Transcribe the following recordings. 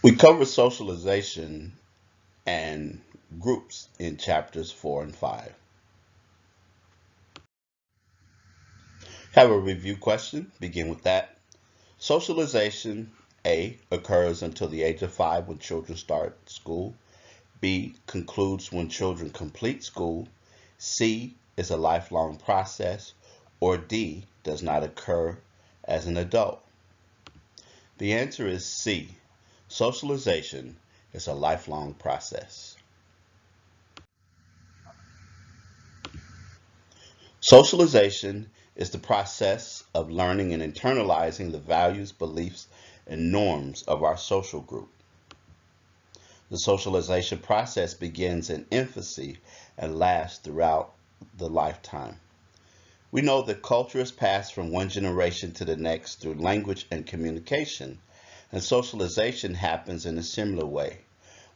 We cover socialization and groups in chapters 4 and 5. Have a review question. Begin with that. Socialization, A, occurs until the age of 5 when children start school. B, concludes when children complete school. C, is a lifelong process. Or D, does not occur as an adult. The answer is C. Socialization is a lifelong process. Socialization is the process of learning and internalizing the values, beliefs, and norms of our social group. The socialization process begins in infancy and lasts throughout the lifetime. We know that culture is passed from one generation to the next through language and communication, and socialization happens in a similar way.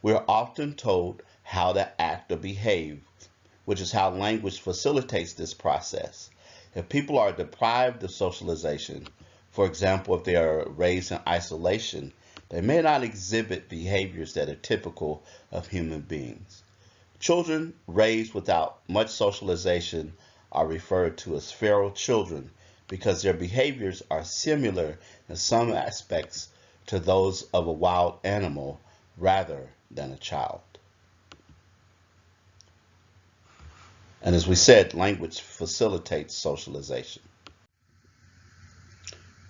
We are often told how to act or behave, which is how language facilitates this process. If people are deprived of socialization, for example, if they are raised in isolation, they may not exhibit behaviors that are typical of human beings. Children raised without much socialization are referred to as feral children because their behaviors are similar in some aspects to those of a wild animal rather than a child. And as we said, language facilitates socialization.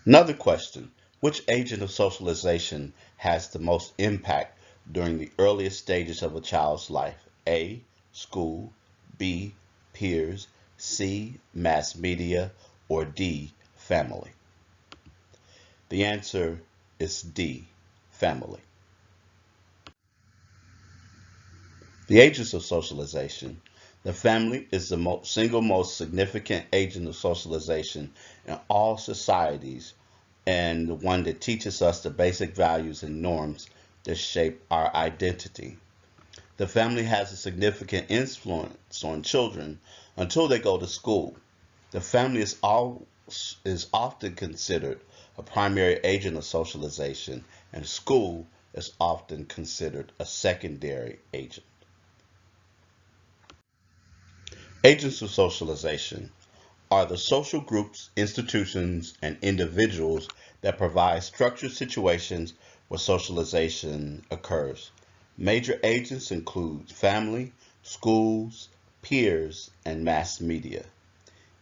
Another question, which agent of socialization has the most impact during the earliest stages of a child's life? A, school, B, peers, C, mass media, or D, family? The answer is D, family. The agents of socialization. The family is the single most significant agent of socialization in all societies and the one that teaches us the basic values and norms that shape our identity. The family has a significant influence on children until they go to school. The family is often considered a primary agent of socialization, and school is often considered a secondary agent. Agents of socialization are the social groups, institutions, and individuals that provide structured situations where socialization occurs. Major agents include family, schools, peers, and mass media.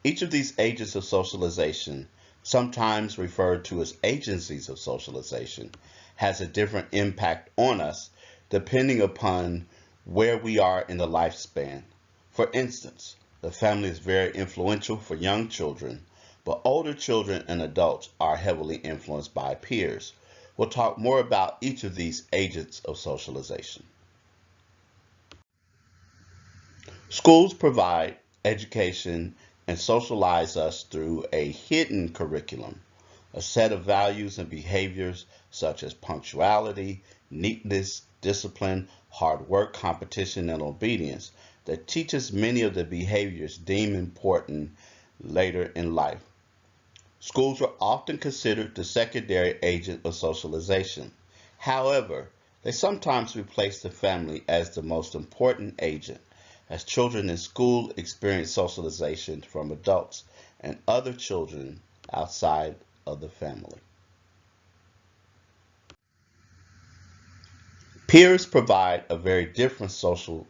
Each of these agents of socialization, sometimes referred to as agencies of socialization, has a different impact on us depending upon where we are in the lifespan. For instance, the family is very influential for young children, but older children and adults are heavily influenced by peers. We'll talk more about each of these agents of socialization. Schools provide education and socialize us through a hidden curriculum, a set of values and behaviors such as punctuality, neatness, discipline, hard work, competition, and obedience that teaches many of the behaviors deemed important later in life. Schools are often considered the secondary agent of socialization. However, they sometimes replace the family as the most important agent, as children in school experience socialization from adults and other children outside of the family. Peers provide a very different social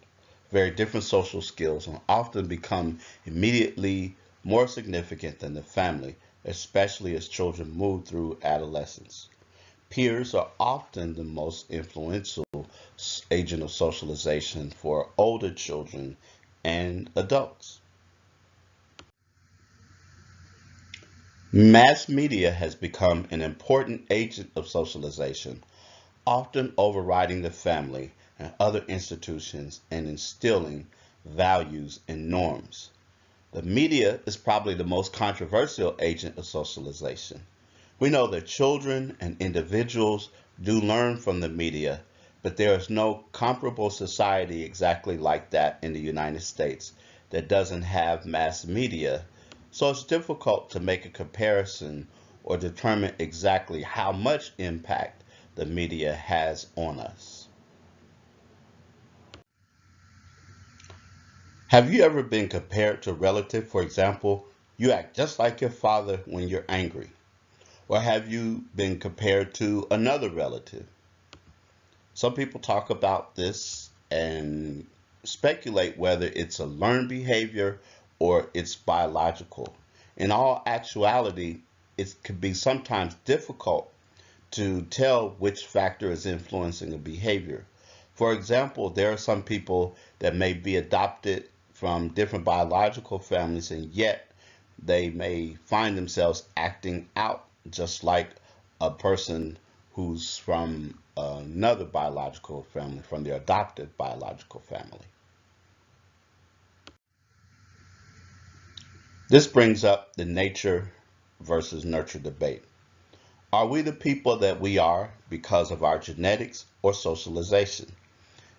skills and often become immediately more significant than the family, especially as children move through adolescence. Peers are often the most influential agent of socialization for older children and adults. Mass media has become an important agent of socialization, often overriding the family and other institutions and instilling values and norms. The media is probably the most controversial agent of socialization. We know that children and individuals do learn from the media, but there is no comparable society exactly like that in the United States that doesn't have mass media, so it's difficult to make a comparison or determine exactly how much impact the media has on us. Have you ever been compared to a relative? For example, you act just like your father when you're angry. Or have you been compared to another relative? Some people talk about this and speculate whether it's a learned behavior or it's biological. In all actuality, it can be sometimes difficult to tell which factor is influencing a behavior. For example, there are some people that may be adopted from different biological families and yet they may find themselves acting out just like a person who's from another biological family, from their adopted biological family. This brings up the nature versus nurture debate. Are we the people that we are because of our genetics or socialization?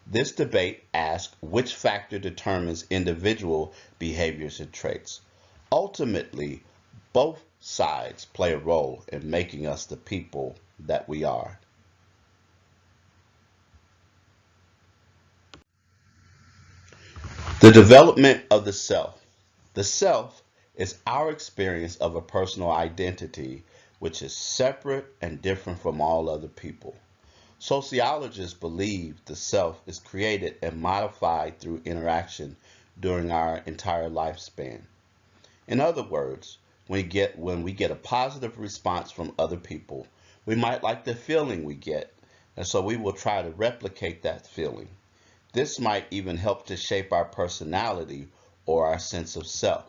This debate asks which factor determines individual behaviors and traits. Ultimately, both sides play a role in making us the people that we are. The development of the self. The self is our experience of a personal identity which is separate and different from all other people. Sociologists believe the self is created and modified through interaction during our entire lifespan. In other words, when we get a positive response from other people, we might like the feeling we get, and so we will try to replicate that feeling. This might even help to shape our personality or our sense of self.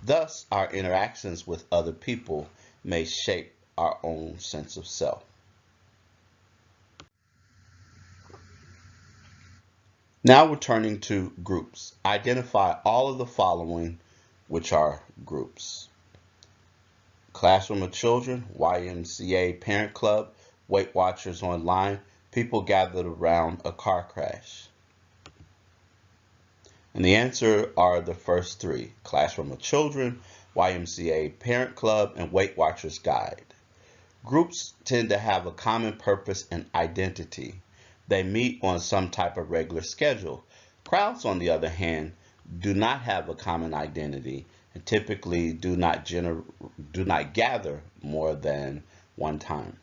Thus, our interactions with other people may shape our own sense of self. Now we're turning to groups. Identify all of the following, which are groups: classroom of children, YMCA parent club, Weight Watchers online, people gathered around a car crash. And the answer are the first three: classroom of children, YMCA parent club, and Weight Watchers guide. Groups tend to have a common purpose and identity. They meet on some type of regular schedule. Crowds, on the other hand, do not have a common identity and typically do not gather more than one time.